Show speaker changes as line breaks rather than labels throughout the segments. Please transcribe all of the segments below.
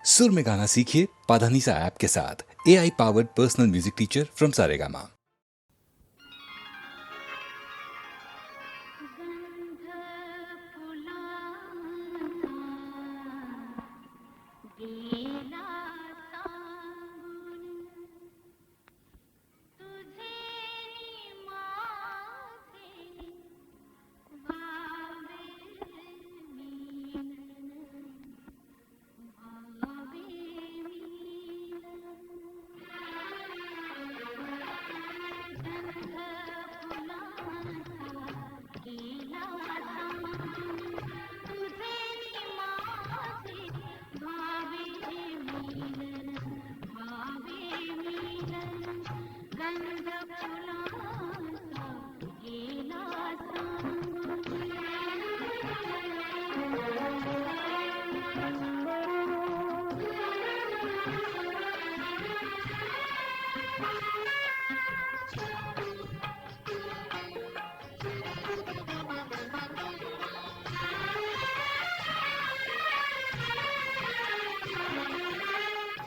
सुर में गाना सीखिए पाधानीसा ऐप के साथ। AI powered personal music teacher from Saregama.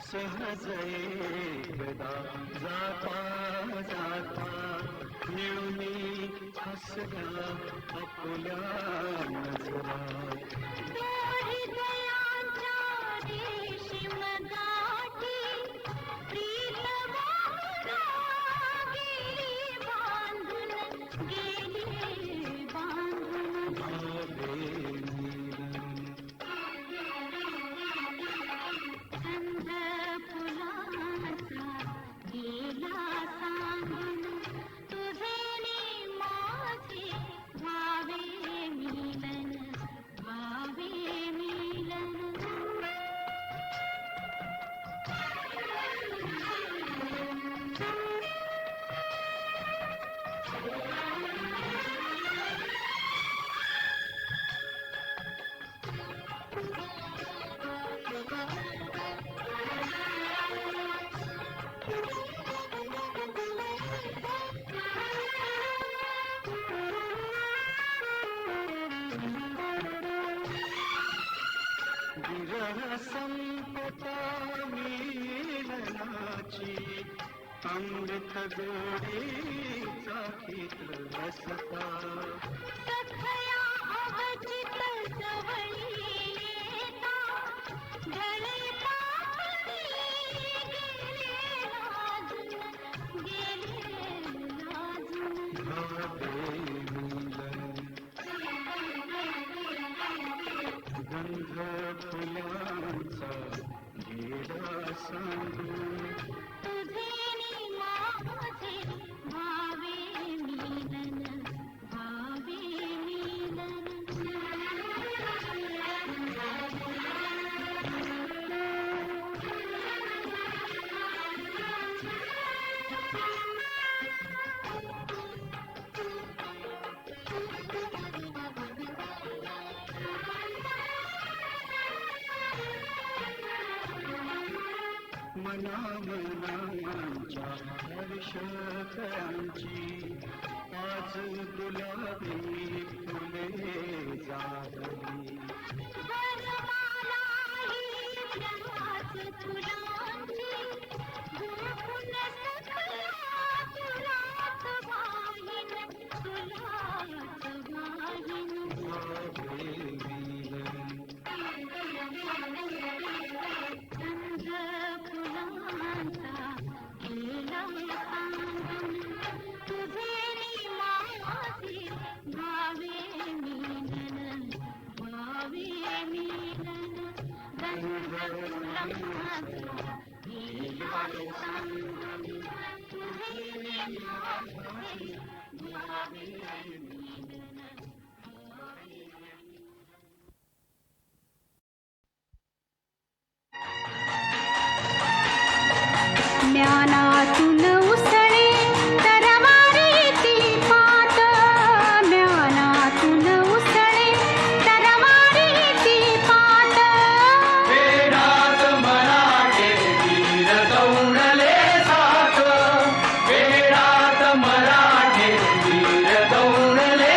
सहज एकदा जाता जाता मिळूनी हसल्या आपल्या नजरा विरह संपता मिलनाची अमृत गोडीचा खित रसता
सखया अवचित सवयी येता ढळे पापी गेले लाजून
गंध फुलांचा गेला सांगून
तुझे नि माझे भावे मिलन
मना मनांच्या हर्षकरांची आज गुलाबी फुले जागली
ज्ञानातून उसळे तरवारीची पात, ज्ञानातून उसळे तरवारीची पात.
वेदात मराठे वीर दौडले साथ, वेदात मराठे वीर दौडले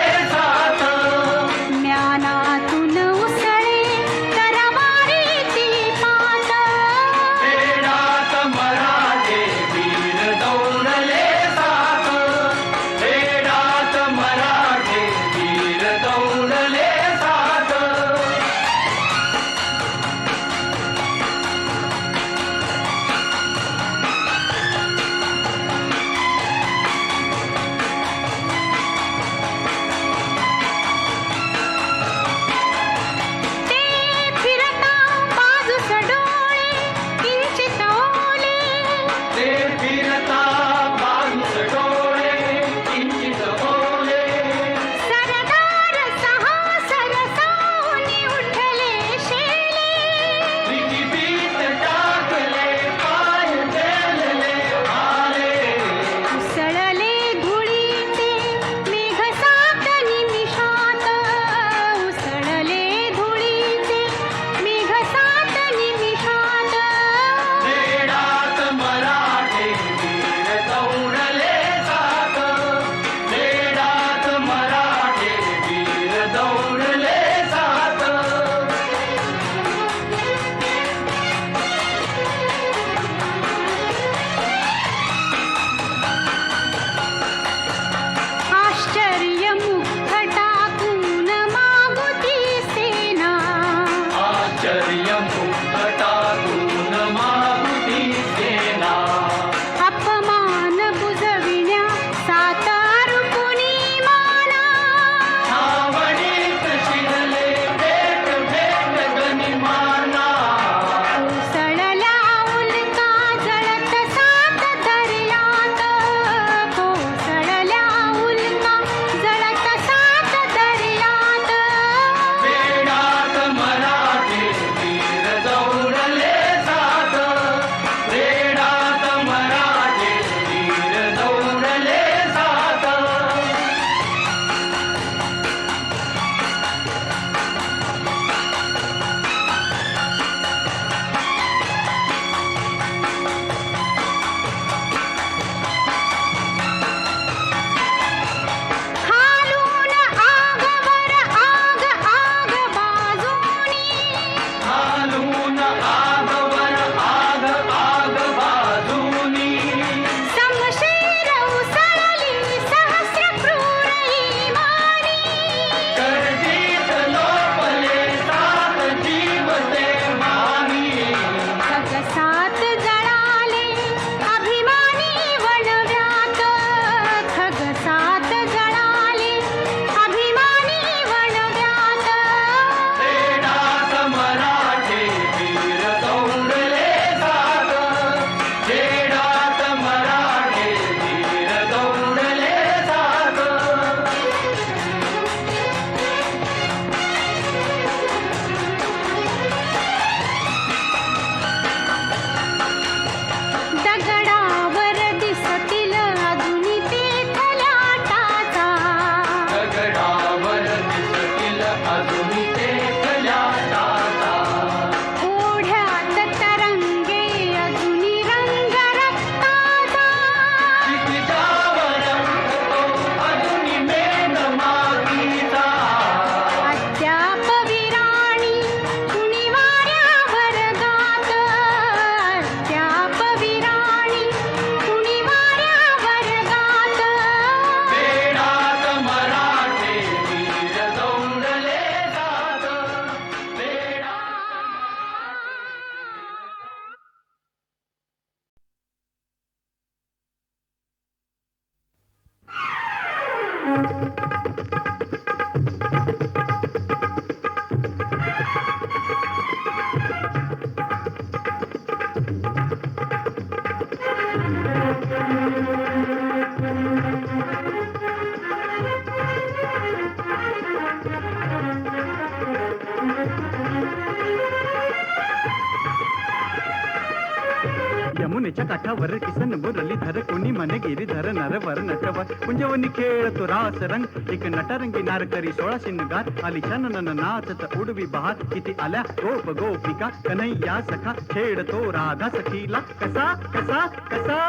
यमुनेच्या काठावर किसन मुरली धर कोणी मन गिरीधर नरवर नटवर कुंजवनी खेळतो रास रंग एक नटरंगी नारकरी 16 शिनगार आली छानन नाचत उडवी बहार किती आल्या गोप गोपिका कन्हैया सखा खेळतो राधा सखीला कसा कसा कसा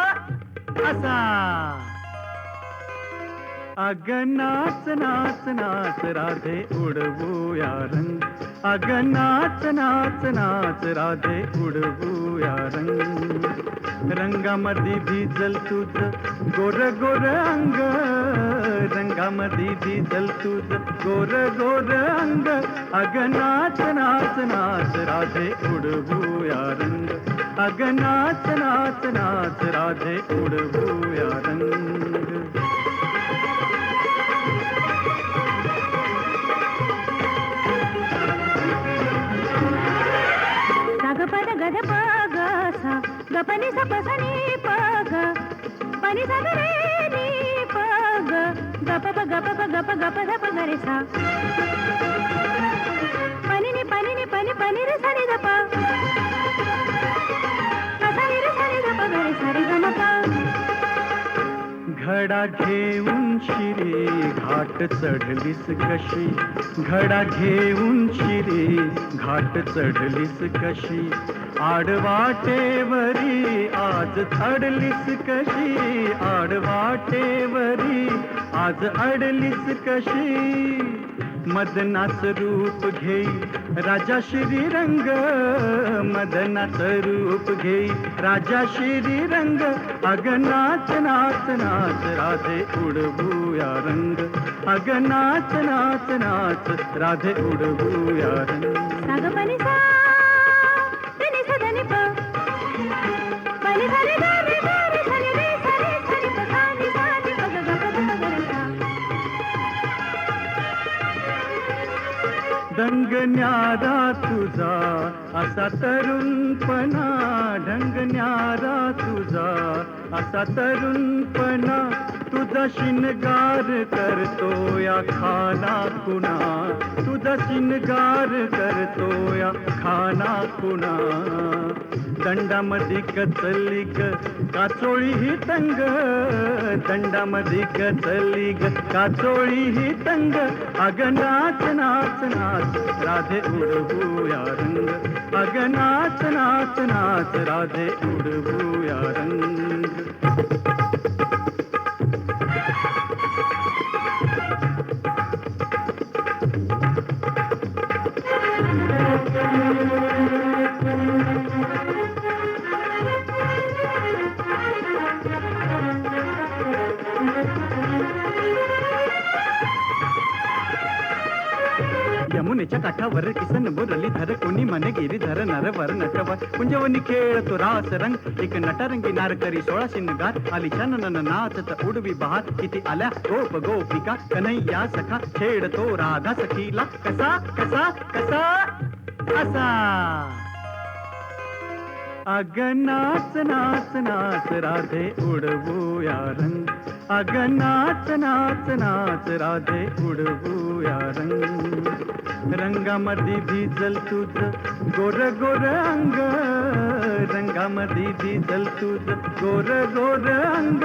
असा अग नाच नाच नाच राधे उडवूया रंग अग नाच नाच नाच राधे उडवूया रंग रंगामध्ये भिजल तुझ गोर गोर अंग रंगामध्ये भिजल तुझ गोर गोर अंग अग नाच नाच नाच राधे उडवूया रंग अग नाच नाच नाच राधे उडवूया रंग
पद गद पग सा गपनी सा पसनी पग पनी सा रे नी पग गप प गप प गप गप ध प गरे सा पनी नी पनी रे सा रे द प सा रे द प गरे सा रे ग म प
घडा घेऊन शिरी घाट चढलीस कशी घडा घेऊन शिरी घाट चढलीस कशी आडवाटेवरी आज अडलीस कशी आडवाटेवरी आज अडलीस कशी मदनाच रूप घेई राजा श्रीरंग मदनाच रूप घेई राजा श्रीरंग अग नाच नाच नाच राधे उडवूया रंग अग नाच नाच नाच राधे उडवूया रंग
साग पनी सा रे सा ध नि प पनी सा रे ग रे ग रे सा रे सा रे प सा नि प ग ग प ध प गरे सा
ढंग न्यारा तुझा असा तरुणपणा ढंग न्यारा तुझा असा तरुणपणा तुझा शिनगार करतो या खाना कुणा तुझा शिनगार करतो या खाना कुणा दंडामध्ये कचली ग काचोळी ही तंग दंडामध्ये कचली ग काचोळी ही तंग अग नाच नाच नाच राधे उडवूया रंग अग नाच नाच नाच राधे उडवूया रंग यमुनेच्या काठावर किसन मुरली धर कोणी मन गिरीधर नरवर नटवर कुंजवनी खेळतो रास रंग एक नटरंगी नारकरी 16 शिनगार आली छानन नाचत उडवी बहार किती आल्या गोप गोपिका कन्हैया सखा खेळतो राधा सखीला कसा कसा कसा असा अग नाच नाच नाच राधे उडवूया रंग अग नाच नाच नाच राधे उडवूया रंग रंगामध्ये भिजल तुझ गोर गोर अंग रंगामध्ये भिजल तुझ गोर गोर अंग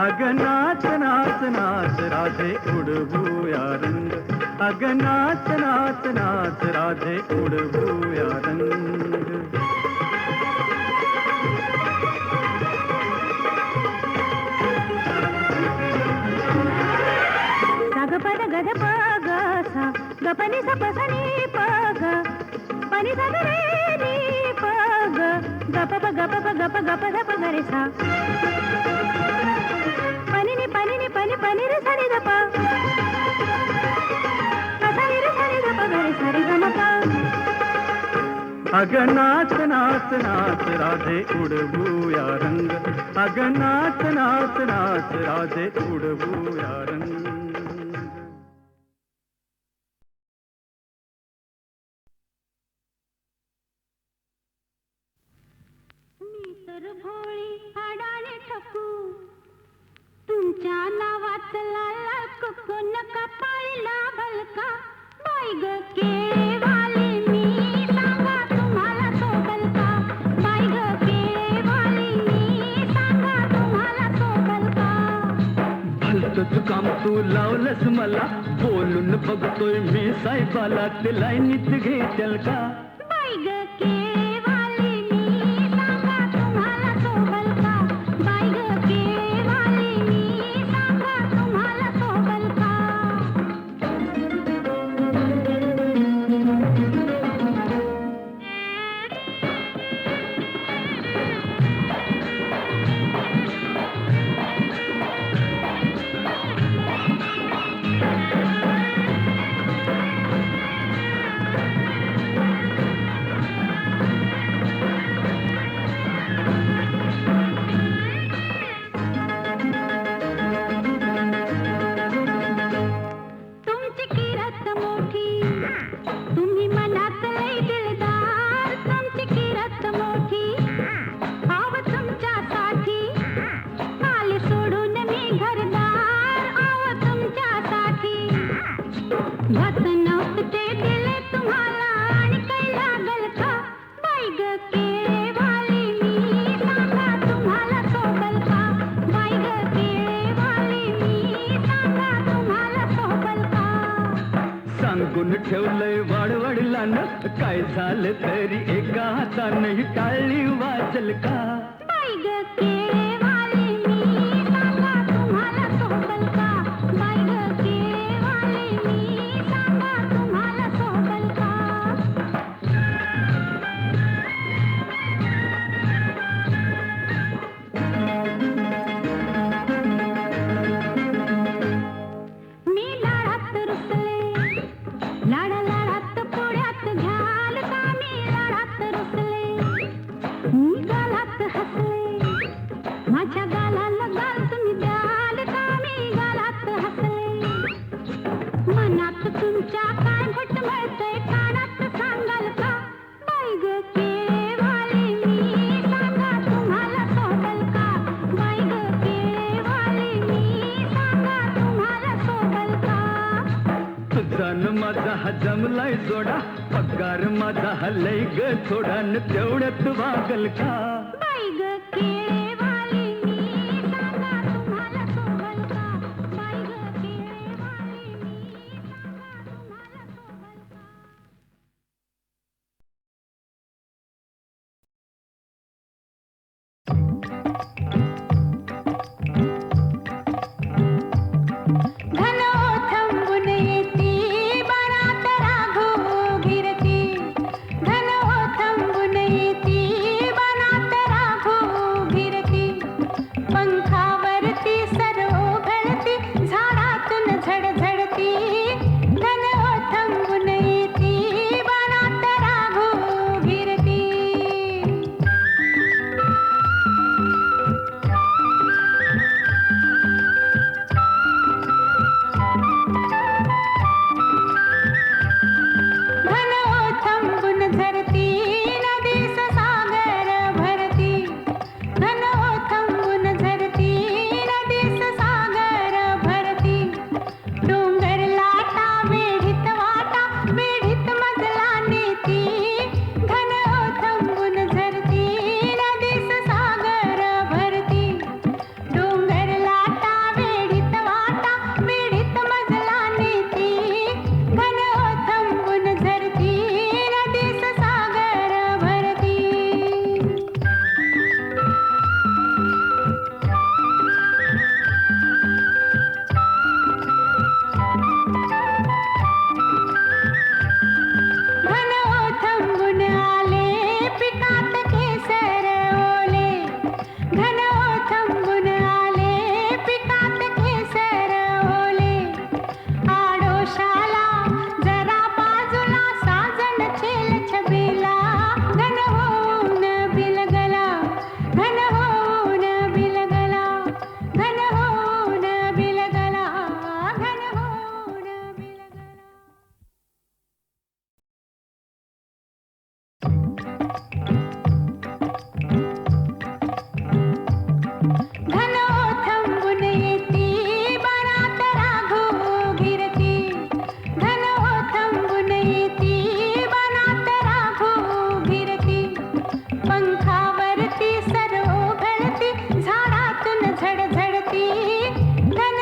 अग नाच नाच नाच राधे उडवूया रंग अग नाच नाच नाच राधे उडवूया रंग
साग पद गद पग सा गपनी सा पसनी पग पनी सा रे नी पग गप प गप ध प गरे सा पनी नी पनी रे सा रे द प सा रे द प गरे सा रे ग म प
अग नाच नाच नाच राधे उडवूया रंग अग नाच नाच नाच राधे उडवूया रंग
मी तर भोळी अडाणी ठकू तुमच्या नावात लाला कुकू नका पाळीला भलका बाई ग केळेवाले मी सांगा तुम्हाला तो भलका बाई ग केळेवाले मी
असंच काम तू लावलंस मला, बोलून बघतोय मी साहेबाला, ते लाईनीत घेतील का?
बाई ग केवालिनी सांगा तुम्हाला शोभल का? बाई ग केवालिनी सांगा तुम्हाला शोभल का? तुमची किरत मोठी, तुम्ही मनात लई दिलदार, तुमची किरत मोठी, आव तुमच्यासाठी आले सोडून मी घरदार, आव तुमच्यासाठी घात नव्हते दिले तुम्हाला आणि काही लागल का? बाई ग केवालिनी सांगा तुम्हाला शोभल का? बाई ग केवालिनी सांगा तुम्हाला शोभल का?
सांगून ठेवलंय वाडवडिलानं, काय झालं तरी एका हातानं टाळली वाजल का?
बाई ग केवालिनी सांगा तुम्हाला शोभल का? बाई ग केवालिनी सांगा तुम्हाला शोभल का? मी लाडात रुसले, लाडा लाडात पुढ्यात घ्याल का? मी लाडात रुसले, मी गालात हसले, माझ्या गालाला गाल तुम्ही द्याल का? मी गालात हसले, मनात तुमच्या काय घुटमळतंय कानात सांगाल का? बाई ग केवालिनी सांगा तुम्हाला शोभल का? बाई ग केवालिनी सांगा तुम्हाला शोभल का?
तुझा न माझा हा जमलाय जोडा, पगार माझा हा लय ग थोडा, न तेवढ्यात वागल का?
बाई ग केवालिनी सांगा तुम्हाला शोभल का? बाई ग केवालिनी सांगा तुम्हाला शोभल का? घन थांबून येती बाणात राघो गिरती, घन थांबून येती बाणात राघो गिरती, पंखावरती सरोघळती, झाडातून झडझडती, घन थांबून येती बाणात राघो गिरती. घन थांबून झरती नदीस सागर भरती, घन थांबून झरती नदीस सागर भरती, डोंगर लाटा वेढीत वाटा, वेढीत मजला नेती, घन थांबून झरती नदीस सागर भरती, डोंगर लाटा वेढीत वाटा, वेढीत मजला नेती, घन थांबून झरती नदीस सागर भरती. घन थांबून आले पिकात केसर ओले, घन थांबून आले पिकात केसर ओले, आडोशाला जरा बाजूला साजन छेल छबीला, घन होऊन बिलगला, घन होऊन बिलगला, घन होऊन बिलगला, घन होऊन बिलगला. घन थांबून येती बाणात राघो गिरती, घन थांबून येती बाणात राघो गिरती, पंखावरती सरोघळती, झाडातून झडझडती, घन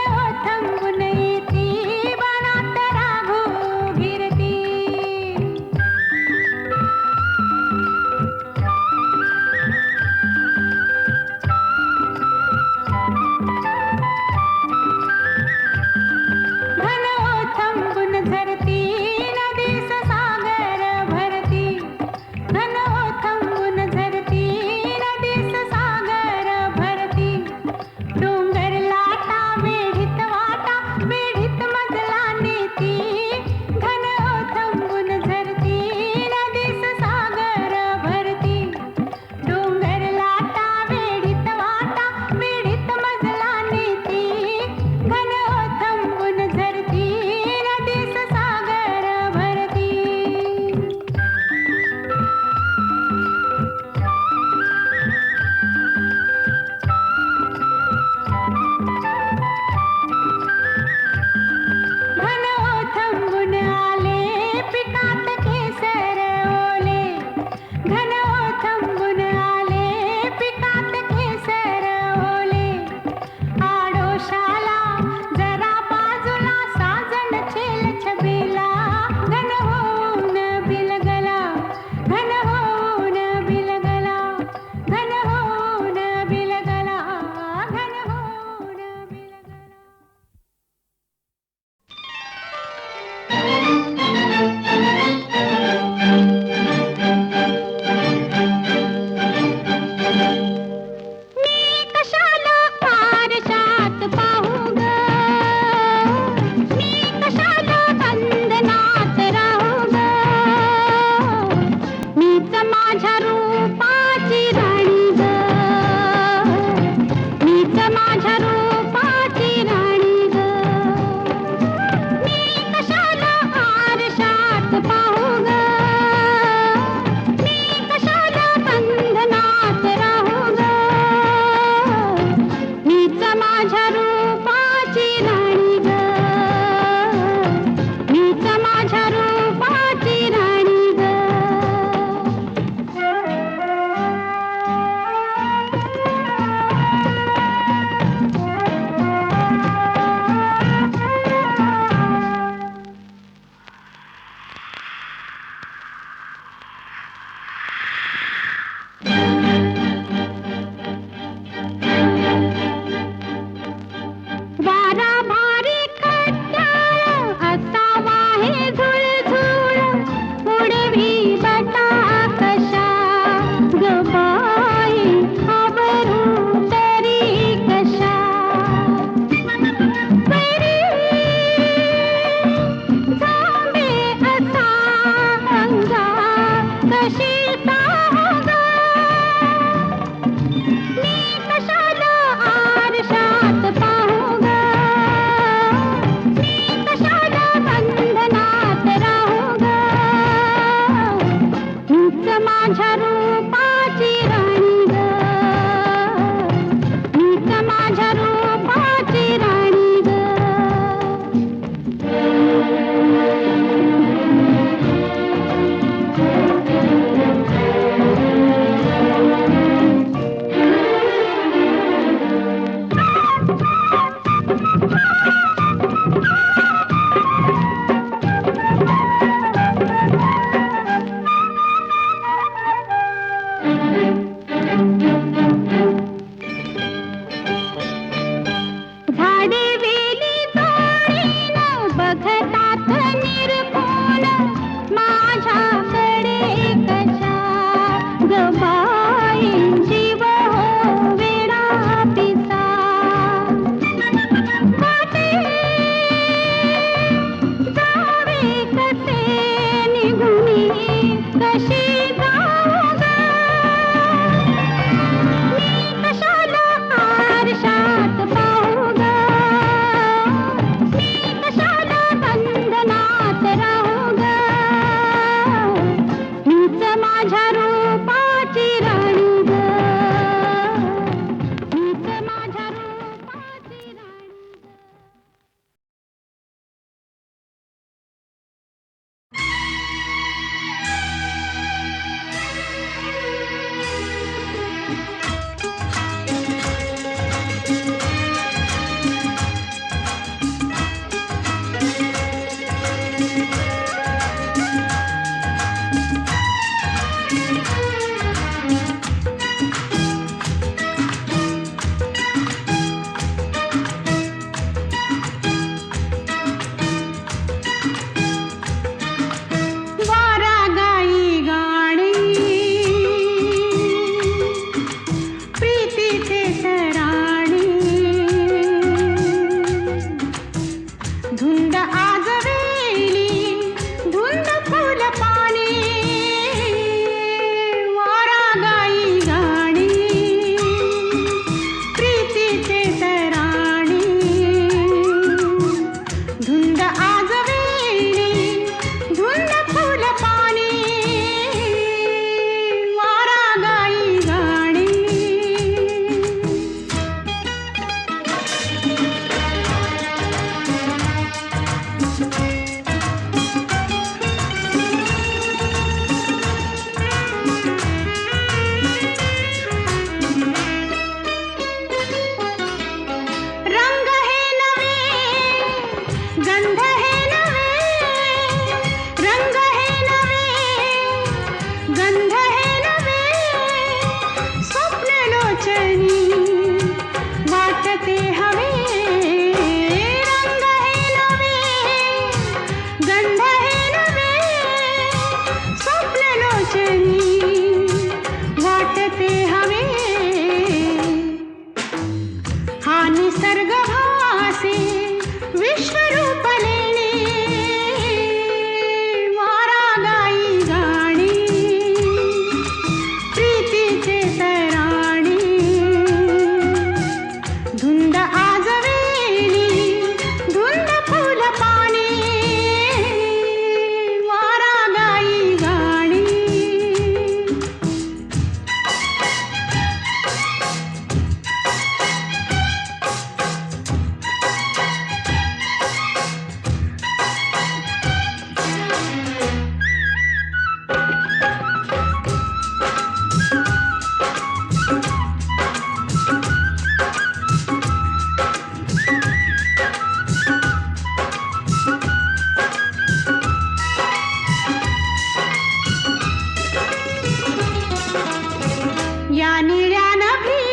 या निळ्या नभी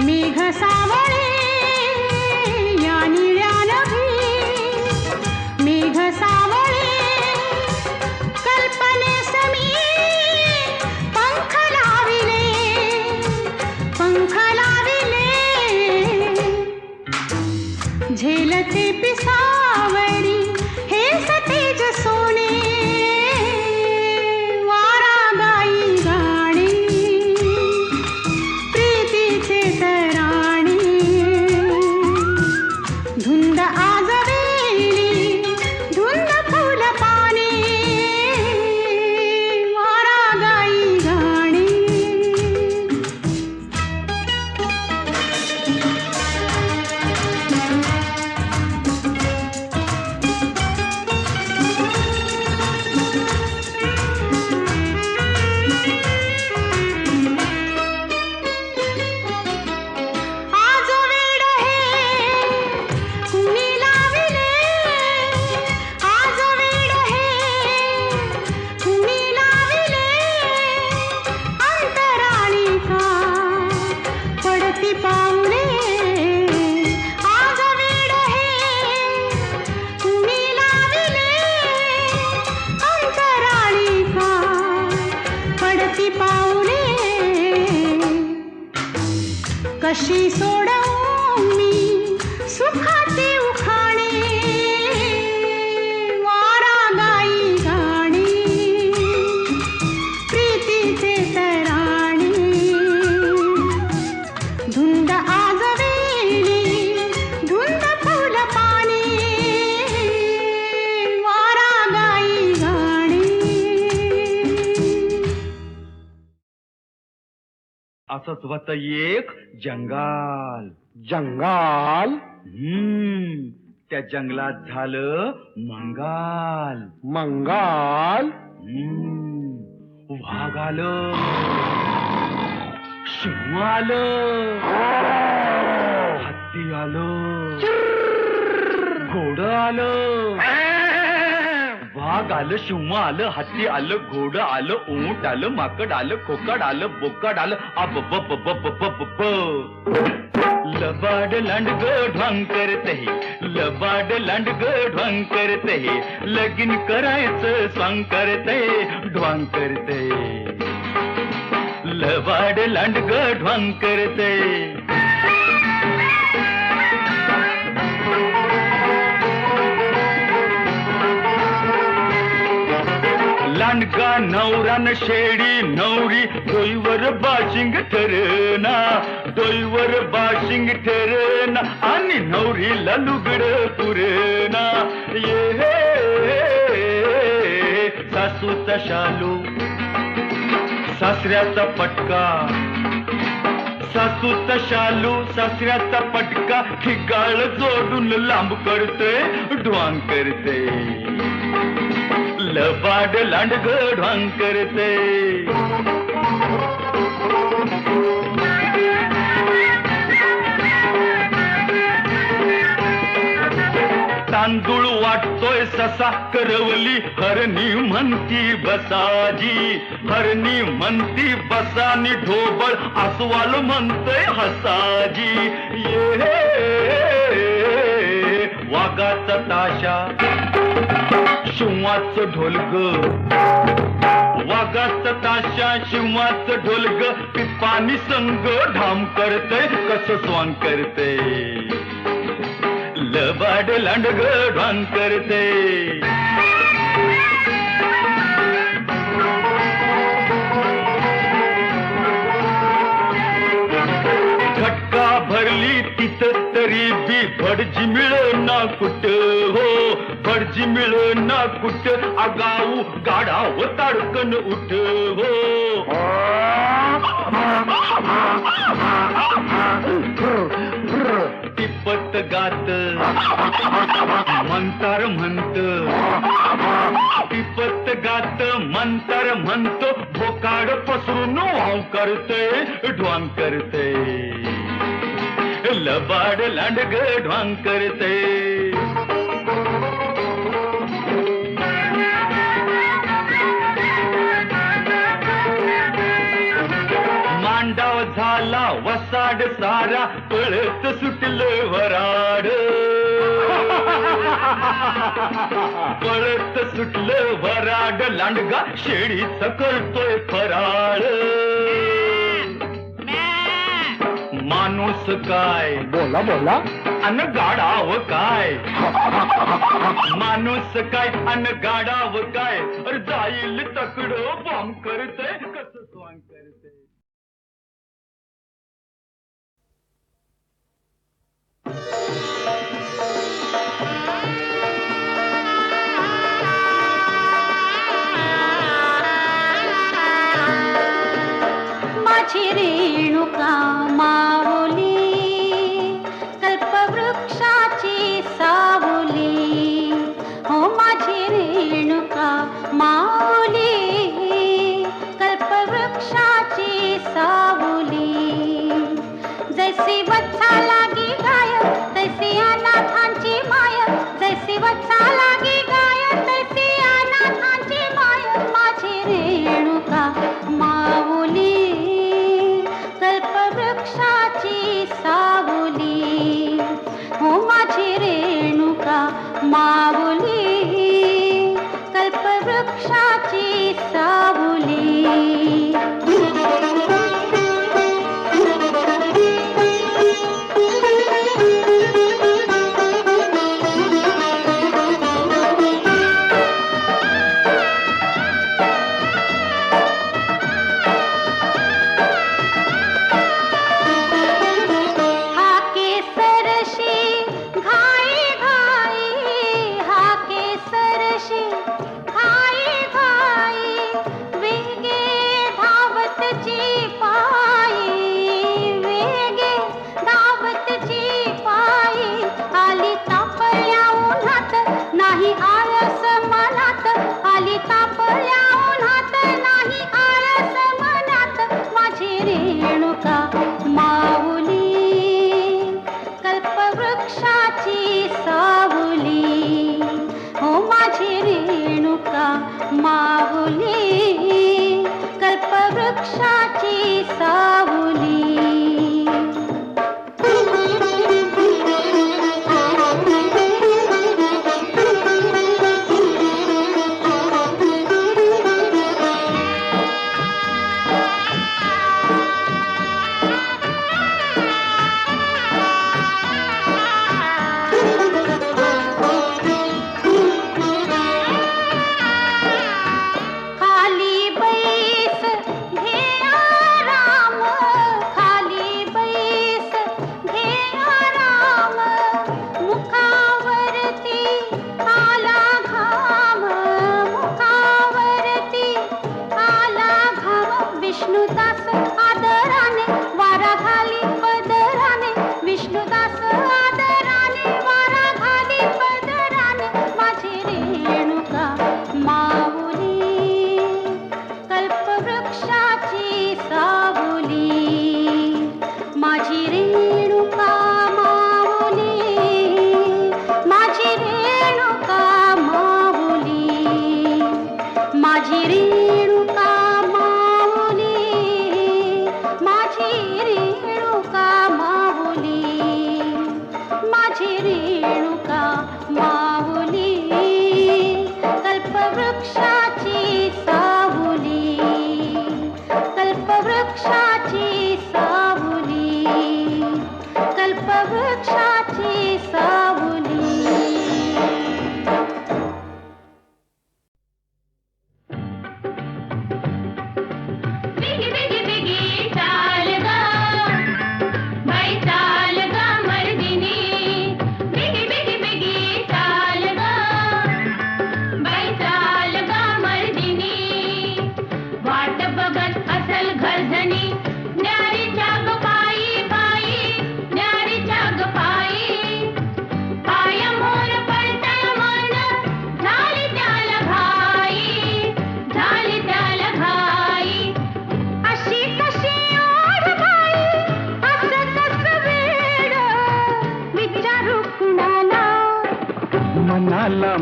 मेघ सावळे, या निळ्या नभी मेघ सावळे, कल्पनेस मी पंख लाविले, पंख लाविले, झेलते पिसावरी हे सतेज सोने, वारा गाई गाणे प्रीतीचे तराणे, धुंद आजवेली धुंद फुल पाने, वारा गाई गाणे. आज वेड हे कुणी लाविले, आज वेड हे कुणी लाविले, अंतराळी का पडती पाऊले, आज वेड हे कुणी लाविले, अंतराळी का पडती पाऊले, कशी सोडवू मी सुखाचे उखाणे, वारा गाई गाणे प्रीतीचे तराणे, धुंद आजवेली धुंद फुल पाने, वारा गाई गाणे.
असंच होत एक जंगाल.
जंगाल
त्या जंगलात झालं मंगाल.
मंगाल
वाघ आलं, सिंह आलं, हत्ती आलं, घोडं आलं. वाघ आलं, सिंह आलं, हत्ती आलं, घोडं आलं, ऊंट आलं, माकड आलं, खोकड आलं, बोकड आलं, अब बप बप बप ब. लबाड लांडग ढोंग करते, लबाड लांडग ढोंग करते, लगीन करायचं स्वांग करते, ढोंग करते. लबाड लांडग ढोंग करते. लांडगा नवरान शेडी नवरी डोईवर बाशिंग ठरना, डोईवर बाशिंग ठरना, आणि नवरीला लुगड पुरना. ये सासूचा शालू सासऱ्याचा पटका, सासूचा शालू सासऱ्याचा पटका, ठिकाळ जोडून लांब करते, ढोंग करते. लबाड लांडग ढोंग करते. तांदूळ वाटतोय ससा करवली, हरणी म्हणती बसाजी, हरणी म्हणती बसानी, ढोबळ अस्वाल म्हणतोय हसाजी. ये वाघाचा ताशा शिवाचं ढोलग, वाघाचं ताशा शिवाचं ढोलग, पिपानी संग ढाम करते, कसं स्वांग करते. लबाड लांडग ढोंग करते. घटका भरली तिथं तरी बी भडजी मिळना कुठ, हो भडजी मिळना कुठ, आगाऊ गाढाव ताडकन उठ, हो. टिपत गात मंतार म्हणत, टिपत गात मंतार म्हणतो, बोकाड पसरून वाव करते, ढोंग करते. लबाड लांडग ढोंग करते.
मांडाव झाला वसाड सारा पळत सुटलं वराड पळत सुटलं वराड लांडगा शेळीच करतोय फराळ माणूस काय
बोला बोला
अन गाडाव काय माणूस काय अन गाडाव काय अरे जाईल तकडं बॉम्ब करतय कसं स्वांग करतय
माझी रेणुका माऊली कल्पवृक्षाची सावली हो माझी रेणुका माऊली कल्पवृक्षाची सावली जैसी वत्सा लागी गाय तैसी अनाथांची माय जैसी वत्सा लागी गाय तैसी अनाथांची माय माझी रेणुका माऊली कल्पवृक्षाची सावली हो माझी रेणुका माऊली कल्पवृक्षाची सावली नाही आळस मनात आली तापल्या उन्हात नाही आळस मनात माझी रेणुका माऊली कल्पवृक्षाची सावली हो माझी रेणुका माऊली कल्पवृक्षाची सावली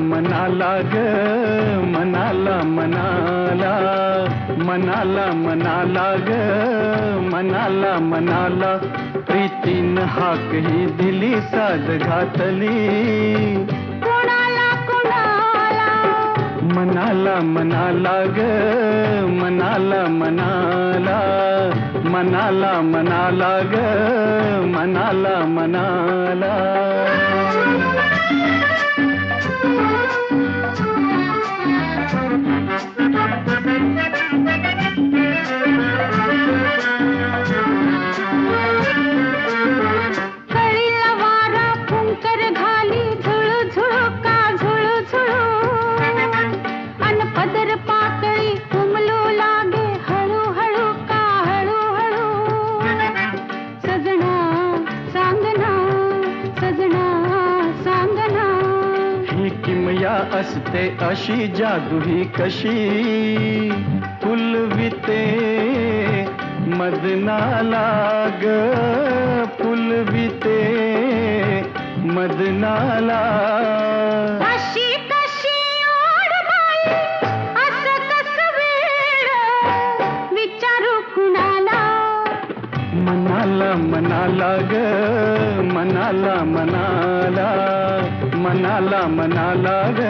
मनाला ग मनाला ग मनाला मनाला प्रीतीन हाक ही दिली साद घातली
कोणाला कोणाला
मनाला मनाला ग मनाला मनाला मनाला मनाला ग मनाला मनाला
कळीला वारा फुंकर घाली झुळू झुळू का झुळू झुळू अन पदर पातळी उमलू लागे हळू हळू का हळू हळू सजना सांगना सजना सांगना
ही किमया असते अशी जादू ही कशी फुलविते मदनाला ग फुलविते मदनाला
अशी कशी ओढ बाई असं कसं वेड विचारू कुणाला
मनाला मनाला ग मनाला मनाला मनाला मनाला ग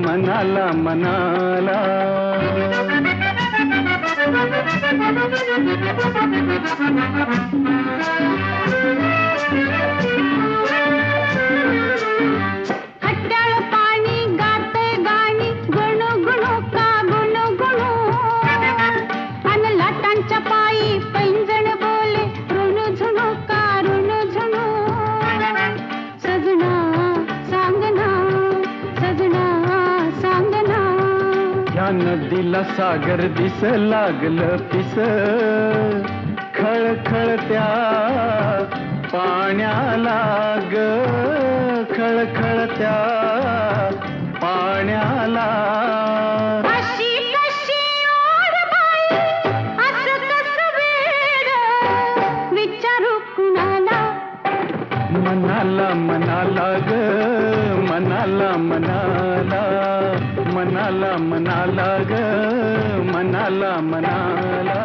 मनाला मनाला
खट्याळ पाणी गाते गाणी गुणू गुणू का गुणू गुणू अन लाटांच्या पायी पैंजण बोले ऋणू झुणू का ऋणू झुणू सजना सांगना सजना सांगना
या नदीला सागर दिस लागलं पिस खळखळत्या पाण्याला ग खळखळत्या पाण्याला
अशी कशी ओढ बाई असं कसं वेड विचारू कुणाला
मनाला मनाला ग मनाला मनाला मनाला मनाला ग मनाला मनाला